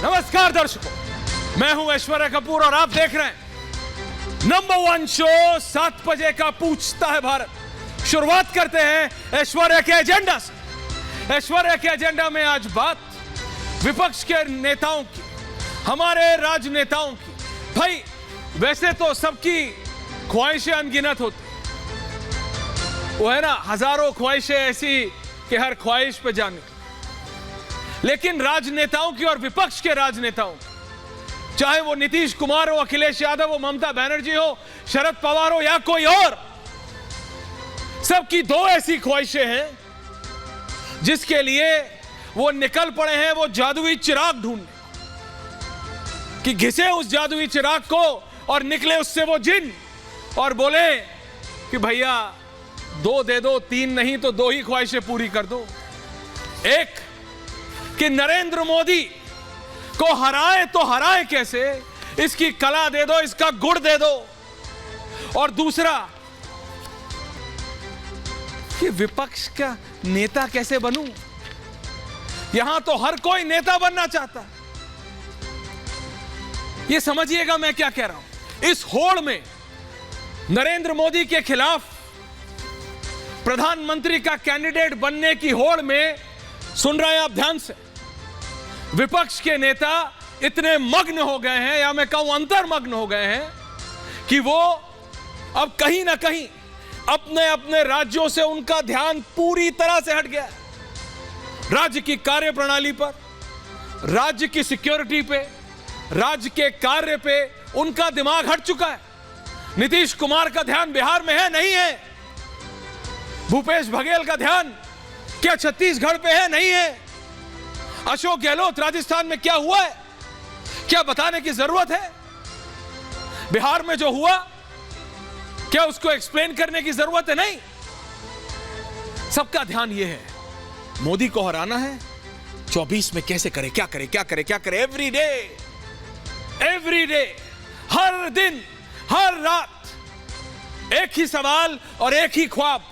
नमस्कार दर्शकों, मैं हूं ऐश्वर्या कपूर और आप देख रहे हैं नंबर 1 शो 7 बजे का पूछता है भारत। शुरुआत करते हैं ऐश्वर्या के एजेंडा से। ऐश्वर्या के एजेंडा में आज बात विपक्ष के नेताओं की, हमारे राजनेताओं की। भाई वैसे तो सबकी ख्वाहिशें अनगिनत होती, वो है ना, हजारों ख्वाहिशें ऐसी कि हर ख्वाहिश पे जाने, लेकिन राजनेताओं की और विपक्ष के राजनेताओं की, चाहे वो नीतीश कुमार हो, अखिलेश यादव हो, ममता बनर्जी हो, शरद पवार हो या कोई और, सबकी दो ऐसी ख्वाहिशें हैं जिसके लिए वो निकल पड़े हैं वो जादुई चिराग ढूंढने, कि घिसे उस जादुई चिराग को और निकले उससे वो जिन और बोले कि भैया 2 दे दो, 3 नहीं तो 2 ही ख्वाहिशें पूरी कर दो। एक कि नरेंद्र मोदी को हराए तो हराए कैसे, इसकी कला दे दो, इसका गुड़ दे दो। और दूसरा कि विपक्ष का नेता कैसे बनूं। यहां तो हर कोई नेता बनना चाहता है। यह समझिएगा मैं क्या कह रहा हूं। इस होड़ में नरेंद्र मोदी के खिलाफ प्रधानमंत्री का कैंडिडेट बनने की होड़ में, सुन रहे हैं आप ध्यान से, विपक्ष के नेता इतने मग्न हो गए हैं, या मैं कहूं अंतर्मग्न हो गए हैं, कि वो अब कहीं ना कहीं अपने अपने राज्यों से उनका ध्यान पूरी तरह से हट गया है। राज्य की कार्यप्रणाली पर, राज्य की सिक्योरिटी पे, राज्य के कार्य पे उनका दिमाग हट चुका है। नीतीश कुमार का ध्यान बिहार में है, नहीं है। भूपेश बघेल का ध्यान क्या छत्तीसगढ़ पे है, नहीं है। अशोक गहलोत राजस्थान में क्या हुआ है, क्या बताने की जरूरत है। बिहार में जो हुआ, क्या उसको एक्सप्लेन करने की जरूरत है, नहीं। सबका ध्यान यह है, मोदी को हराना है, 24 में कैसे करे, क्या करे, क्या करे, क्या करे। एवरी डे, हर दिन, हर रात एक ही सवाल और एक ही ख्वाब,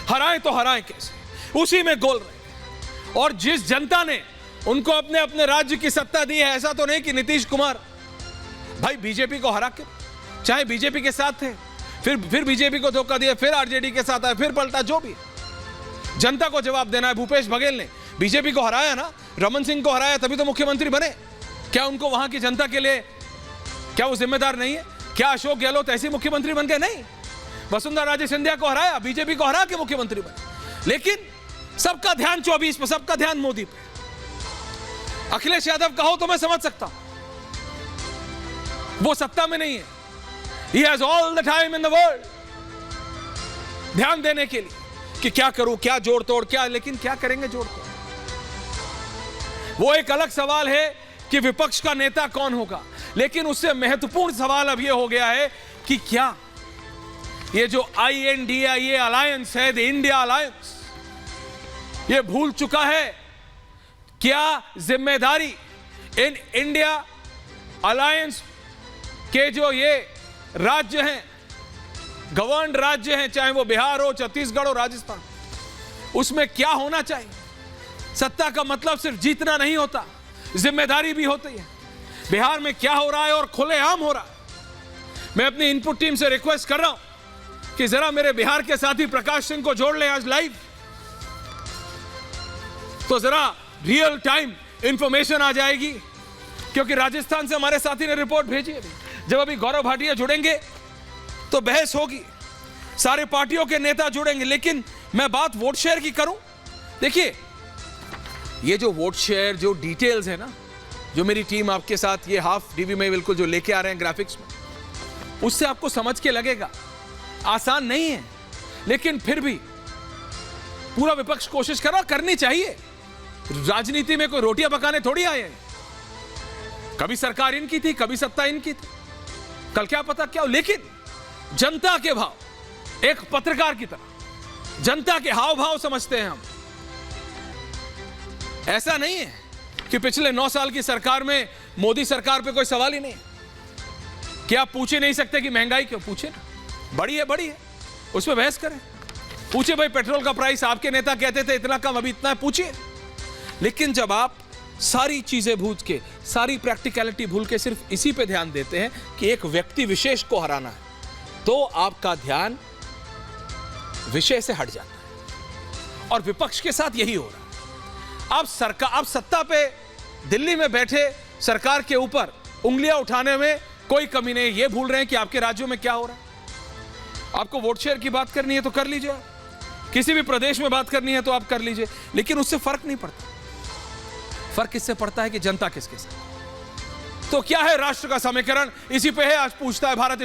हराएं तो हराएं कैसे, उसी में गोल रहे। और जिस जनता ने उनको अपने अपने राज्य की सत्ता दी है, ऐसा तो नहीं कि नीतीश कुमार भाई बीजेपी को हरा के, चाहे बीजेपी के साथ थे, फिर बीजेपी को धोखा दिया, फिर आरजेडी के साथ आए, फिर पलटा, जो भी जनता को जवाब देना है। भूपेश बघेल ने बीजेपी को हराया ना, रमन सिंह को हराया, तभी तो मुख्यमंत्री बने। क्या उनको वहां की जनता के लिए, क्या वो जिम्मेदार नहीं है? क्या अशोक गहलोत ऐसे मुख्यमंत्री बन गए? नहीं। वसुंधरा राजे सिंधिया को हराया, बीजेपी को हरा के मुख्यमंत्री बने। लेकिन सबका ध्यान 24 पे, सबका ध्यान मोदी पे। अखिलेश यादव कहो तो मैं समझ सकता हूं, वो सत्ता में नहीं है। He has all the time in the world ध्यान देने के लिए कि क्या करूं, क्या जोड़ तोड़, क्या, लेकिन क्या करेंगे जोड़ तोड़। वो एक अलग सवाल है कि विपक्ष का नेता कौन होगा, लेकिन उससे महत्वपूर्ण सवाल अब यह हो गया है कि क्या ये जो INDIA अलायंस है, द इंडिया अलायंस, ये भूल चुका है क्या जिम्मेदारी इन इंडिया अलायंस के जो ये राज्य हैं, गवर्नड राज्य हैं, चाहे वो बिहार हो, छत्तीसगढ़ हो, राजस्थान, उसमें क्या होना चाहिए। सत्ता का मतलब सिर्फ जीतना नहीं होता, जिम्मेदारी भी होती है। बिहार में क्या हो रहा है और खुलेआम हो रहा है। मैं अपनी इनपुट टीम से रिक्वेस्ट कर रहा हूं कि जरा मेरे बिहार के साथी प्रकाश सिंह को जोड़ ले आज लाइव, तो जरा रियल टाइम इंफॉर्मेशन आ जाएगी, क्योंकि राजस्थान से हमारे साथी ने रिपोर्ट भेजी है। जब अभी गौरव भाटिया जुड़ेंगे तो बहस होगी, सारे पार्टियों के नेता जुड़ेंगे। लेकिन मैं बात वोट शेयर की करूं, देखिए ये जो वोट शेयर, जो डिटेल्स है ना, जो मेरी टीम आपके साथ ये हाफ डीबी में बिल्कुल जो लेके आ रहे हैं ग्राफिक्स में, उससे आपको समझ के लगेगा आसान नहीं है, लेकिन फिर भी पूरा विपक्ष कोशिश कर रहा, करनी चाहिए। राजनीति में कोई रोटियां पकाने थोड़ी आए हैं। कभी सरकार इनकी थी, कभी सत्ता इनकी थी, कल क्या पता क्या हो। लेकिन जनता के भाव, एक पत्रकार की तरह जनता के हाव भाव समझते हैं हम। ऐसा नहीं है कि पिछले 9 साल की सरकार में मोदी सरकार पे कोई सवाल ही नहीं है। क्या आप पूछ ही नहीं सकते कि महंगाई क्यों? पूछे ना, बड़ी है, उस पर बहस करें। पूछे भाई पेट्रोल का प्राइस, आपके नेता कहते थे इतना कम, अभी इतना है, पूछिए। लेकिन जब आप सारी चीजें भूल के, सारी प्रैक्टिकलिटी भूल के सिर्फ इसी पे ध्यान देते हैं कि एक व्यक्ति विशेष को हराना है, तो आपका ध्यान विषय से हट जाता है। और विपक्ष के साथ यही हो रहा है। आप सत्ता पे दिल्ली में बैठे सरकार के ऊपर उंगलियां उठाने में कोई कमी नहीं, ये भूल रहे हैं कि आपके राज्यों में क्या हो रहा है। आपको वोट शेयर की बात करनी है तो कर लीजिए, किसी भी प्रदेश में बात करनी है तो आप कर लीजिए, लेकिन उससे फर्क नहीं पड़ता। फर्क इससे पड़ता है कि जनता किसके साथ। तो क्या है राष्ट्र का समीकरण, इसी पे है आज पूछता है भारत।